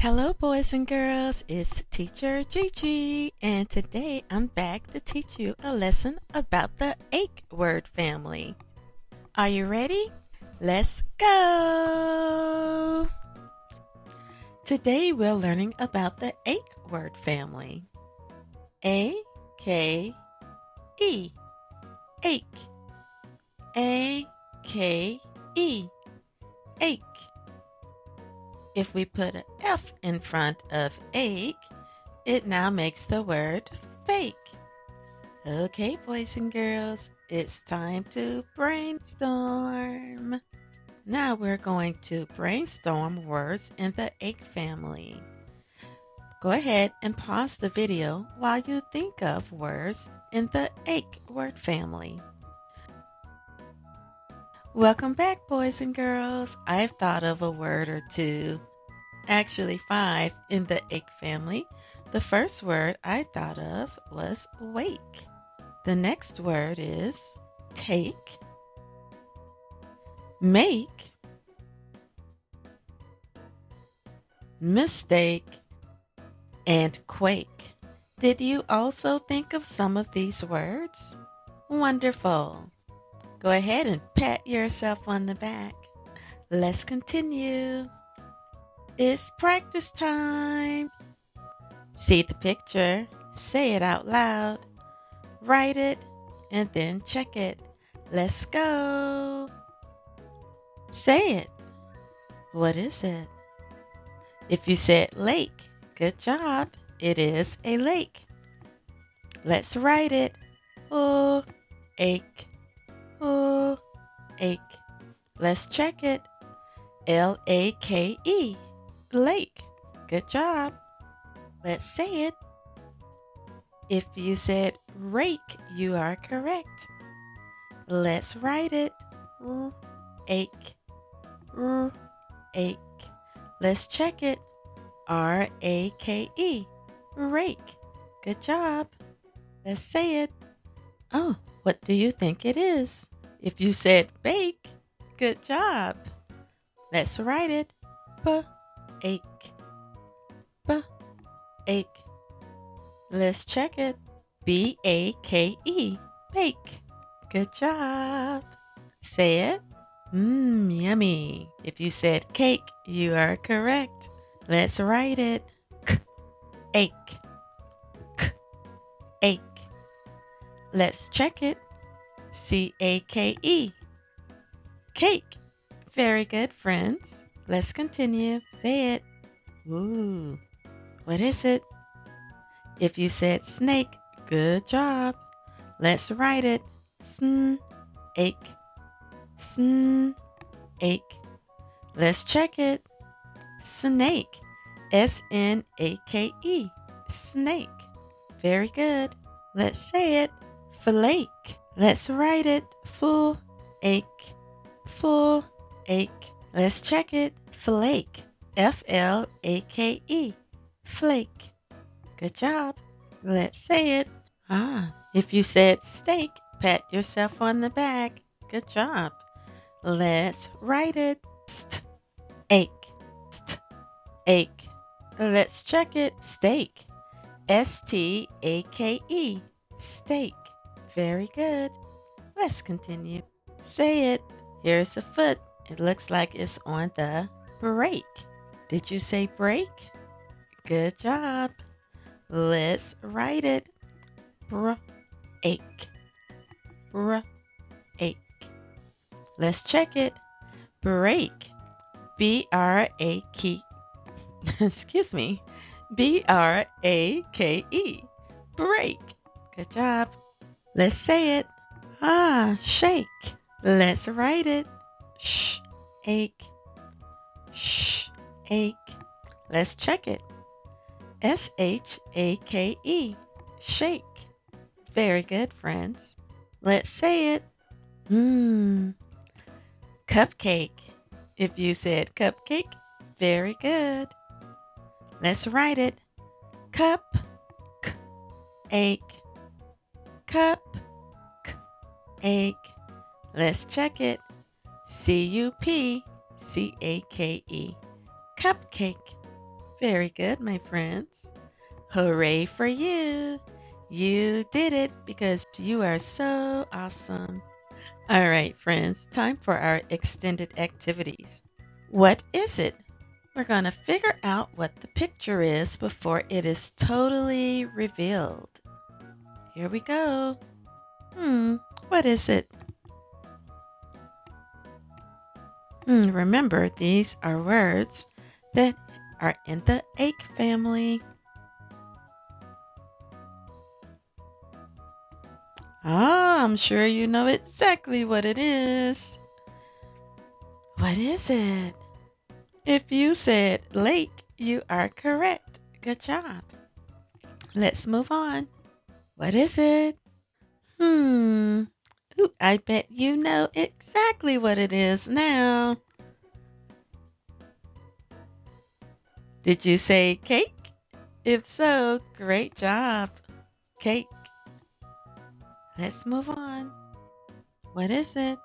Hello, boys and girls. It's Teacher Gigi, and today I'm back to teach you a lesson about the AKE Word Family. Are you ready? Let's go! Today we're learning about the AKE Word Family. A-K-E, AKE, A-K-E, AKE. If we put an F in front of ache, it now makes the word fake. Okay, boys and girls, it's time to brainstorm. Now we're going to brainstorm words in the AKE family. Go ahead and pause the video while you think of words in the AKE word family. Welcome back, boys and girls. I've thought of a word or two, actually 5 in the AKE family. The first word I thought of was wake. The next word is take, make, mistake, and quake. Did you also think of some of these words? Wonderful. Go ahead and pat yourself on the back. Let's continue. It's practice time. See the picture, say it out loud, write it, and then check it. Let's go. Say it. What is it? If you said lake, good job. It is a lake. Let's write it. Oh, ache. Oh, ache. Let's check it. L-A-K-E, lake. Good job. Let's say it. If you said rake, you are correct. Let's write it. Ache. Ache. Let's check it. R-A-K-E, rake. Good job. Let's say it. Oh, what do you think it is? If you said bake, good job. Let's write it. B-ache. B-ache. Let's check it. B-A-K-E. Bake. Good job. Say it. Yummy. If you said cake, you are correct. Let's write it. K-ache. K-ache. Let's check it. C-A-K-E. Cake. Very good, friends. Let's continue. Say it. Ooh. What is it? If you said snake, good job. Let's write it. Snake. Snake. Let's check it. Snake. S-N-A-K-E. Snake. Very good. Let's say it. Flake. Let's write it. Full ache. Full ache. Let's check it. Flake. F-L-A-K-E. Flake. Good job. Let's say it. If you said steak, pat yourself on the back. Good job. Let's write it. Ache. Ache. Let's check it. Steak. S-T-A-K-E. Steak. Very good. Let's continue. Say it. Here's a foot. It looks like it's on the break. Did you say break? Good job. Let's write it. Break. Break. Let's check it. Break. B-R-A-K. Excuse me. B-R-A-K-E. Break. Good job. Let's say it. Shake. Let's write it. Ache. Ache. Let's check it. S-H-A-K-E. Shake. Very good, friends. Let's say it. Cupcake. If you said cupcake, very good. Let's write it. Cup. Ache. Cup. Ache. Let's check it. C-U-P-C-A-K-E. Cupcake. Very good, my friends. Hooray for you! You did it because you are so awesome. All right, friends, time for our extended activities. What is it? We're going to figure out what the picture is before it is totally revealed. Here we go. What is it? Remember, these are words that are in the AKE family. I'm sure you know exactly what it is. What is it? If you said lake, you are correct. Good job. Let's move on. What is it? Ooh, I bet you know exactly what it is now. Did you say cake? If so, great job. Cake. Let's move on. What is it?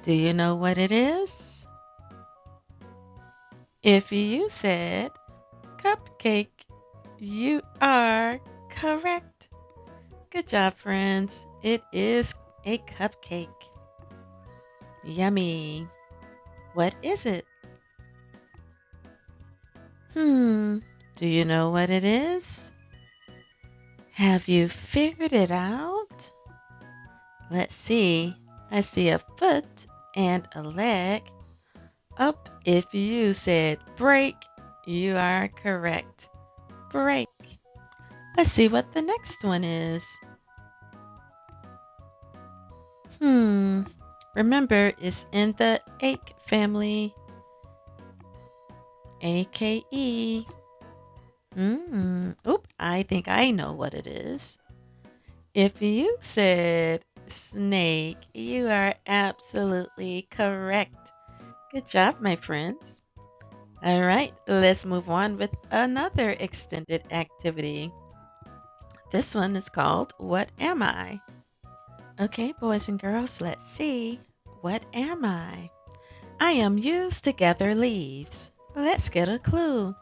Do you know what it is? If you said cupcake, you are correct. Good job, friends. It is a cupcake. Yummy. What is it? Do you know what it is? Have you figured it out? Let's see. I see a foot and a leg. Up, if you said break, you are correct. Break. Let's see what the next one is. Remember, it's in the AKE family. AKE. I think I know what it is. If you said snake, you are absolutely correct. Good job, my friends. All right, let's move on with another extended activity. This one is called What Am I? Okay, boys and girls, let's see. What am I? I am used to gather leaves. Let's get a clue.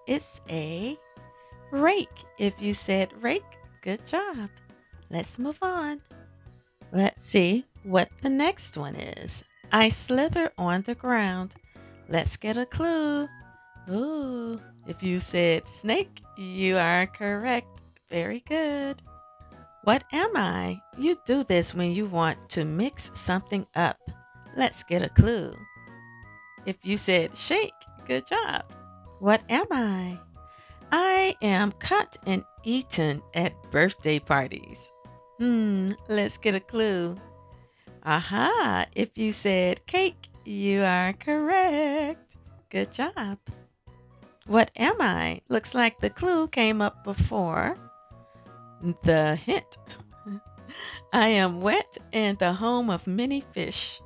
It's a rake. If you said rake, good job. Let's move on. Let's see what the next one is. I slither on the ground. Let's get a clue. Ooh, if you said snake, you are correct. Very good. What am I? You do this when you want to mix something up. Let's get a clue. If you said shake, good job. What am I? I am cut and eaten at birthday parties. Let's get a clue. Aha! If you said cake, you are correct. Good job. What am I? Looks like the clue came up before the hint. I am wet and the home of many fish.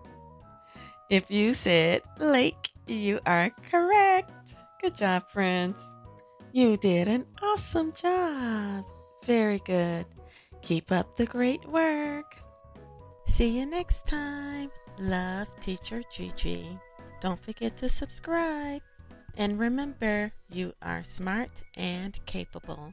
If you said lake, you are correct. Good job, friends. You did an awesome job. Very good. Keep up the great work. See you next time. Love, Teacher Gigi. Don't forget to subscribe. And remember, you are smart and capable.